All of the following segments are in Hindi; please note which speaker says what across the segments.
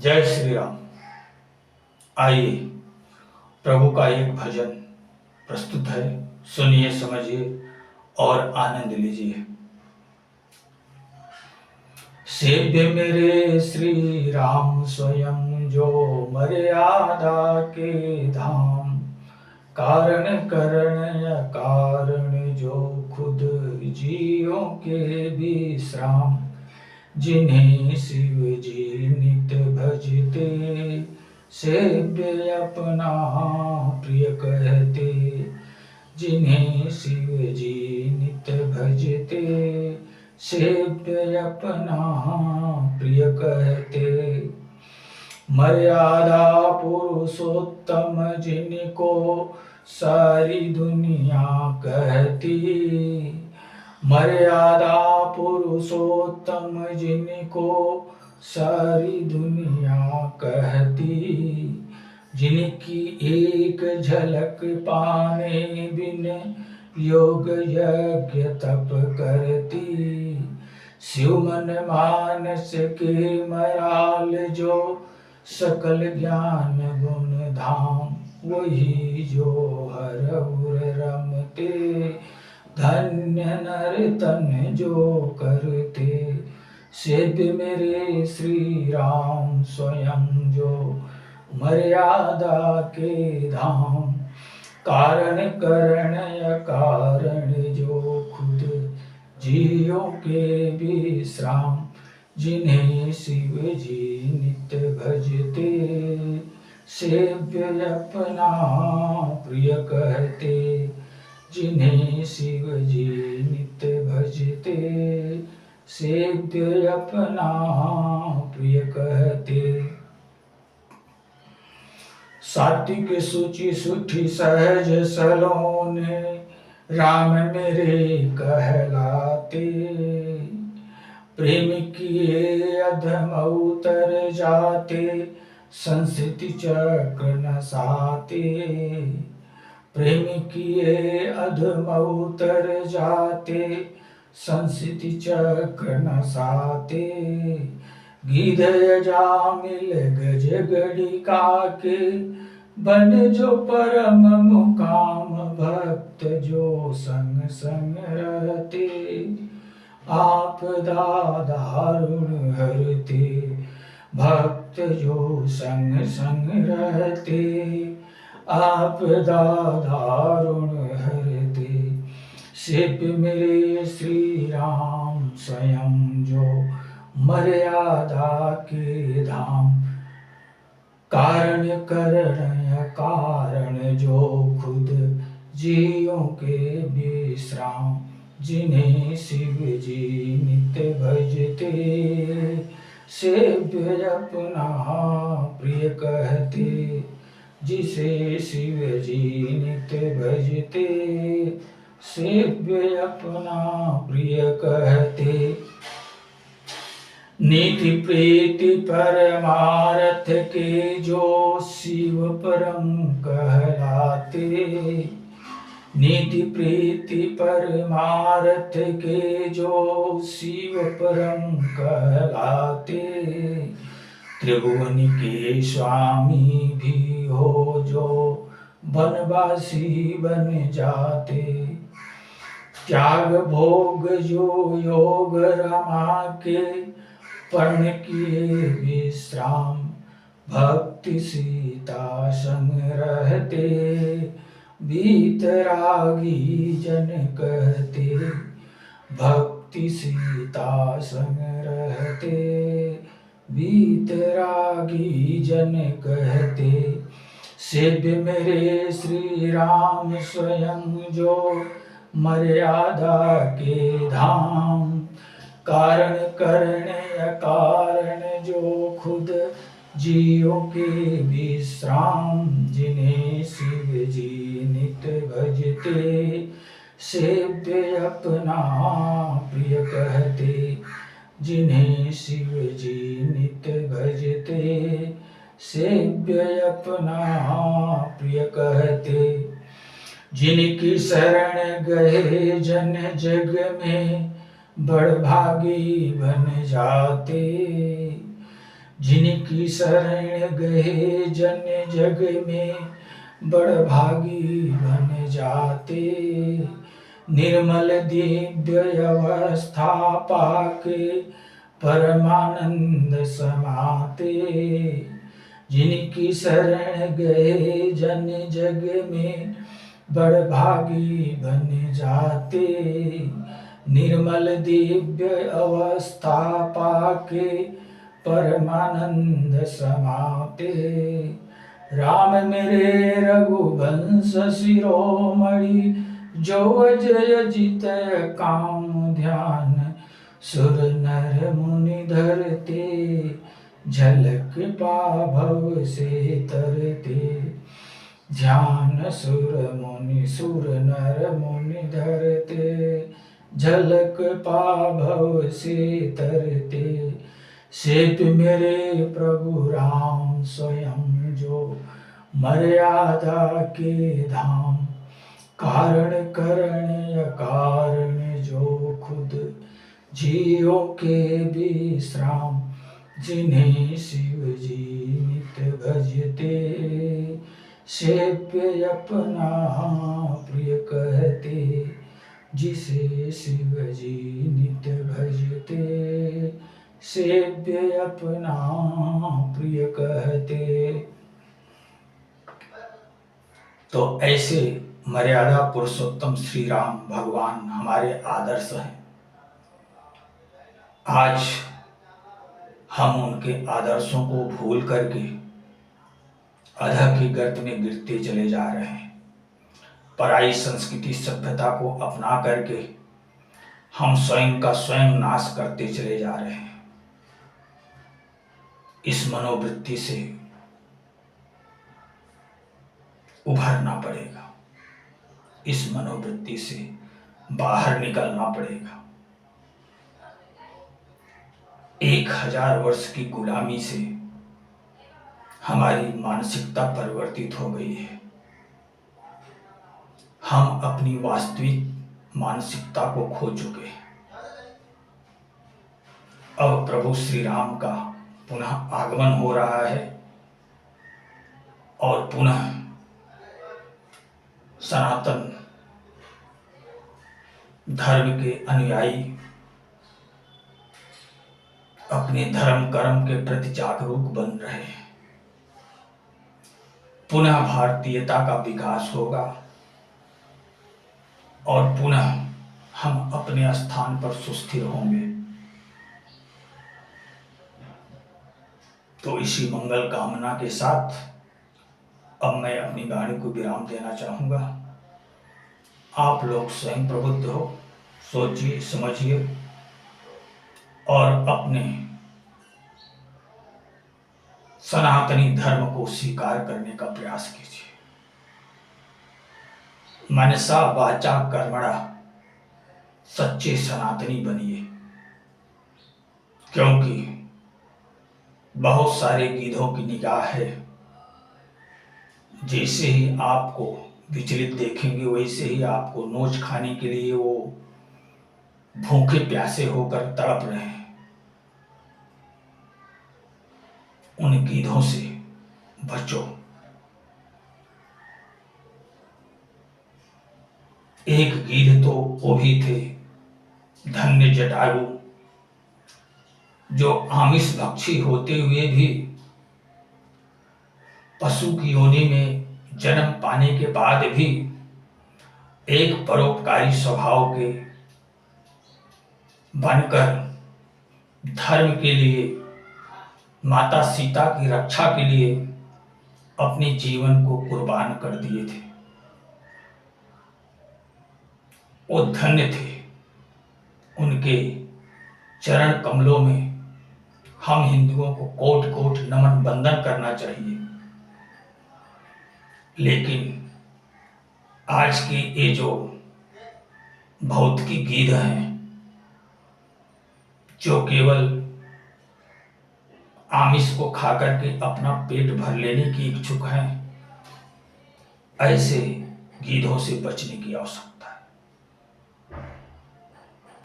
Speaker 1: जय श्री राम। आइए प्रभु का एक भजन प्रस्तुत है, सुनिए, समझिए और आनंद लीजिए। सेव्य मेरे श्री राम स्वयं जो मर्यादा के धाम, कारण करण कारण जो खुद जियों के विश्राम, जिन्हें शिव जी नित भजते सेव्य अपना प्रिय कहते, जिन्हें शिव जी नित भजते सेव्य अपना प्रिय कहते। मर्यादा पुरुषोत्तम जिनको सारी दुनिया कहती, मर्यादा पुरुषोत्तम जिनको सारी दुनिया कहती, जिनकी एक झलक पाने बिन योग यज्ञ तप करती, शिव मन मानस के मराल जो सकल ज्ञान गुण धाम, वही जो हर उर रमते धन्य नर तन जो करते। सेव्य मेरे श्री राम स्वयं जो मर्यादा के धाम, कारण करण कारण जो खुद जियों के विश्राम, जिन्हें शिव जी नित भजते सेव्य अपना प्रिय कहते, जिन्हें शिव जी नित भजते सेव्य अपना प्रिय कहते। सात्विक सुचि सुठी सहज सलोने राम मेरे कहलाते, प्रेम किए अधम उतर जाते संस्कृति चक्र नसाते, प्रेम किए अधम उतर जाते संस्कृति चक्र नसाते, गिध जामिल गज गणिका के बन जो परम मुकाम, भक्त जो संग संग रहते आपदा दारुण हरते, भक्त जो संग संग रहते आपदा दारुण हरते। सेव्य मेरे श्री राम स्वयं जो मर्यादा के धाम, कारण करण कारण जो खुद जियों के विश्राम, जिन्हें शिव जी नित भजते सेव्य अपना प्रिय कहते, जिसे शिव जी नित भजते सेव्य अपना प्रिय कहते। नीति प्रीति परमार्थ के जो शिव परम कहलाते, नीति प्रीति परमार्थ के जो शिव परम कहलाते, त्रिभुवन के स्वामी भी हो जो बनवासी बन जाते, त्याग भोग जो योग रमा के पर्ण किए विश्राम, भक्ति सीता संग रहते बीतरागी जन कहते, भक्ति सीता संग रहते बीतरागी जन कहते। सेव्य मेरे श्री राम स्वयं जो मर्यादा के धाम, कारण करण कारण जो खुद जियों के विश्राम, जिन्हें शिव जी नित भजते सेव्य अपना प्रिय कहते, जिन्हें शिव जी नित भजते सेव्य अपना प्रिय कहते। जिनकी शरण गए जन जग में बड़भागी बन जाते, जिनकी जिनकी शरण गए जन जग में बड़ भागी बन जाते। निर्मल दिव्य अवस्था पाके परमानंद समाते। जिनकी शरण गए जन जग में बड़ भागी बन जाते। निर्मल दिव्य अवस्था पाके परमानंद समाते। राम मेरे रघुवंश शिरोमणि जो जय जित काम ध्यान सुर नर मुनि धरते। झलक पाभव से तरते ध्यान सुर नर मुनि धरते। झलक पाभव से तरते। सेत मेरे प्रभु राम स्वयं जो मर्यादा के धाम। कारण करण अकारण जो खुद जियों के विश्राम। जिन्हें शिव जी नित भजते सेव्य अपना प्रिय कहते। जिसे शिव जी नित भजते सेव्य अपना प्रिय कहते। तो ऐसे मर्यादा पुरुषोत्तम श्री राम भगवान हमारे आदर्श हैं। आज हम उनके आदर्शों को भूल करके अधः की गर्त में गिरते चले जा रहे हैं। पराई संस्कृति सभ्यता को अपना करके हम स्वयं का स्वयं नाश करते चले जा रहे हैं। इस मनोवृत्ति से उभरना पड़ेगा। इस मनोवृत्ति से बाहर निकलना पड़ेगा। 1000 वर्ष की गुलामी से हमारी मानसिकता परिवर्तित हो गई है। हम अपनी वास्तविक मानसिकता को खो चुके हैं। अब प्रभु श्री राम का पुनः आगमन हो रहा है और पुनः सनातन धर्म के अनुयायी अपने धर्म कर्म के प्रति जागरूक बन रहे हैं। पुनः भारतीयता का विकास होगा और पुनः हम अपने स्थान पर सुस्थिर होंगे। तो इसी मंगल कामना के साथ अब मैं अपनी वाणी को विराम देना चाहूँगा। आप लोग स्वयं प्रबुद्ध हो, सोचिए समझिए और अपने सनातनी धर्म को स्वीकार करने का प्रयास कीजिए। मनसा वाचा कर्मणा सच्चे सनातनी बनिए, क्योंकि बहुत सारे गीधों की निगाह है। जैसे ही आपको विचलित देखेंगे वैसे ही आपको नोच खाने के लिए वो भूखे प्यासे होकर तड़प रहे हैं। उन गीधों से बचो। एक गीध तो वो भी थे धन्य जटायु, जो आमिष भक्षी होते हुए भी पशु की योनि में जन्म पाने के बाद भी एक परोपकारी स्वभाव के बनकर धर्म के लिए, माता सीता की रक्षा के लिए अपने जीवन को कुर्बान कर दिए थे। वो धन्य थे। उनके चरण कमलों में हम हिंदुओं को कोट कोट नमन वंदन करना चाहिए। लेकिन आज के ये जो भौतिकी गीध हैं, जो केवल आमिष को खा करके अपना पेट भर लेने की इच्छुक हैं, ऐसे गीधों से बचने की आवश्यकता है।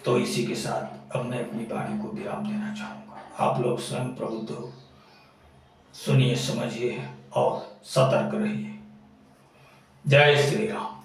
Speaker 1: तो इसी के साथ अब मैं अपनी वाणी को विराम देना चाहूंगा। आप लोग स्वयं प्रबुद्ध हो, सुनिए, समझिए और सतर्क रहिए। जय श्री राम।